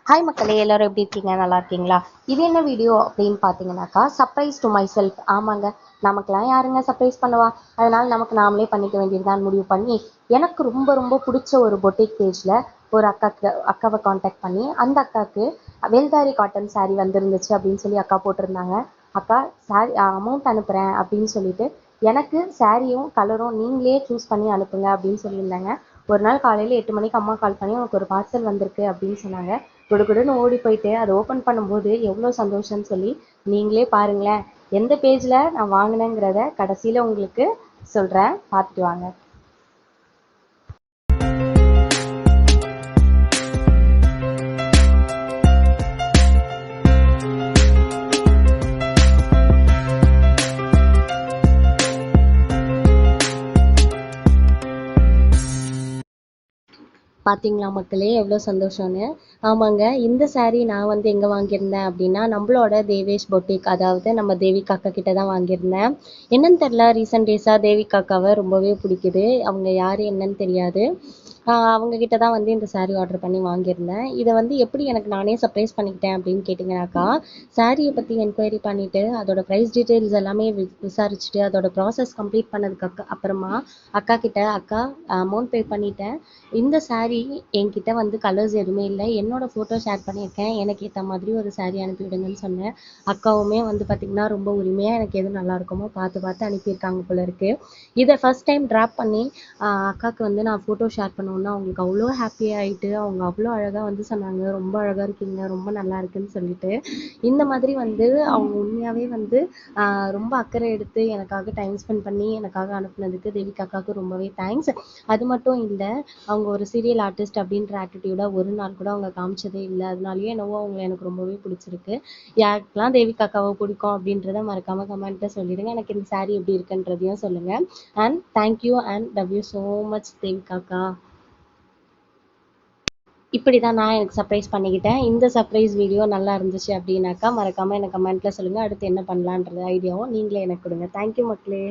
Hi மக்களே, எல்லாரும் எப்படி இருக்கீங்க? நல்லா இருக்கீங்களா? இது என்ன வீடியோ அப்படின்னு பார்த்தீங்கன்னாக்கா, சர்ப்ரைஸ் டு மை செல்ஃப். ஆமாங்க, நமக்கெல்லாம் யாருங்க சர்ப்ரைஸ் பண்ணுவா? அதனால நமக்கு நாமளே பண்ணிக்க வேண்டியதுதான் முடிவு பண்ணி, எனக்கு ரொம்ப ரொம்ப பிடிச்ச ஒரு பொட்டிக் பேஜில் ஒரு அக்காவை காண்டாக்ட் பண்ணி, அந்த அக்காவுக்கு வேல்தாரி காட்டன் saree வந்துருந்துச்சு அப்படின்னு சொல்லி அக்கா போட்டிருந்தாங்க. அக்கா saree அமௌண்ட் அனுப்புகிறேன் அப்படின்னு சொல்லிட்டு, எனக்கு சாரியும் கலரும் நீங்களே சூஸ் பண்ணி அனுப்புங்க அப்படின்னு சொல்லியிருந்தாங்க. ஒரு நாள் காலையில் 8 மணிக்கு அம்மா கால் பண்ணி உனக்கு ஒரு பார்சல் வந்திருக்கு அப்படின்னு சொன்னாங்க. குடுகுடுன்னு ஓடி போயிட்டு அதை ஓப்பன் பண்ணும்போது எவ்வளோ சந்தோஷம்னு சொல்லி நீங்களே பாருங்களேன். எந்த பேஜில் நான் வாங்கினேங்கிறத கடைசியில் உங்களுக்கு சொல்கிறேன், பார்த்துட்டு வாங்க. பார்த்தீங்களா மக்களே, எவ்வளோ சந்தோஷம்னு. ஆமாங்க, இந்த saree நான் வந்து எங்கே வாங்கியிருந்தேன் அப்படின்னா, நம்மளோட தேவேஷ் பொட்டிக், அதாவது நம்ம தேவிகாக்கா கிட்ட தான் வாங்கியிருந்தேன். என்னன்னு தெரில, ரீசெண்ட் டேஸாக தேவிகாக்காவை ரொம்பவே பிடிக்குது. அவங்க யார் என்னன்னு தெரியாது. அவங்க கிட்ட தான் வந்து இந்த saree ஆர்டர் பண்ணி வாங்கியிருந்தேன். இதை வந்து எப்படி எனக்கு நானே சர்ப்ரைஸ் பண்ணிக்கிட்டேன் அப்படின்னு கேட்டிங்கனாக்கா, சாரியை பற்றி என்கொயரி பண்ணிவிட்டு அதோட ப்ரைஸ் டீட்டெயில்ஸ் எல்லாமே விசாரிச்சுட்டு அதோட ப்ராசஸ் கம்ப்ளீட் பண்ணதுக்கு அப்புறமா அக்கா கிட்ட, அக்கா அமௌண்ட் பே பண்ணிட்டேன், இந்த saree என்கிட்ட வந்து கலர்ஸ் எதுவுமே இல்லை, என்னோட ஃபோட்டோ ஷேர் பண்ணியிருக்கேன், எனக்கு ஏற்ற மாதிரி ஒரு saree அனுப்பிவிடுங்கன்னு சொன்னேன். அக்காவுமே வந்து பார்த்திங்கன்னா ரொம்ப உரிமையாக எனக்கு எது நல்லா இருக்குமோ பார்த்து பார்த்து அனுப்பியிருக்காங்க போல இருக்குது. இதை ஃபஸ்ட் டைம் ட்ராப் பண்ணி அக்காவுக்கு வந்து நான் ஃபோட்டோ ஷேர் பண்ணோன்னா அவங்களுக்கு அவ்வளோ ஹாப்பி ஆகிட்டு, அவங்க அவ்வளோ அழகாக வந்து சொன்னாங்க, ரொம்ப அழகாக இருக்கீங்க, ரொம்ப நல்லா இருக்குன்னு சொல்லிட்டு. இந்த மாதிரி வந்து அவங்க உண்மையாகவே வந்து ரொம்ப அக்கறை எடுத்து எனக்காக டைம் ஸ்பெண்ட் பண்ணி எனக்காக அனுப்புனதுக்கு தேவிகாக்காவுக்கு ரொம்பவே தேங்க்ஸ். அது மட்டும் இல்லை, அவங்க ஒரு சீரியல் ஆர்டிஸ்ட் அப்படின்ற ஆட்டிடியூடாக ஒரு நாள் கூட அவங்க காமிச்சதே இல்லை. அதனாலேயே என்னவோ அவங்க எனக்கு ரொம்பவே பிடிச்சிருக்கு. யாருக்கெல்லாம் தேவிகாக்காவை பிடிக்கும் அப்படின்றத மறக்காமல் கமெண்ட்டில் சொல்லிடுங்க. எனக்கு இந்த saree எப்படி இருக்குன்றதையும் சொல்லுங்கள். And thank you and love you so much தேவிகாக்கா. இப்படி தான் நான் எனக்கு சர்ப்ரைஸ் பண்ணிக்கிட்டேன். இந்த சர்ப்ரைஸ் வீடியோ நல்லா இருந்துச்சு அப்படின்னாக்கா மறக்காமல் எனக்கு கமெண்ட்டில் சொல்லுங்கள். அடுத்து என்ன பண்ணலான்ற ஐடியாவும் நீங்களே எனக்கு கொடுங்க. தேங்க்யூ மக்களே.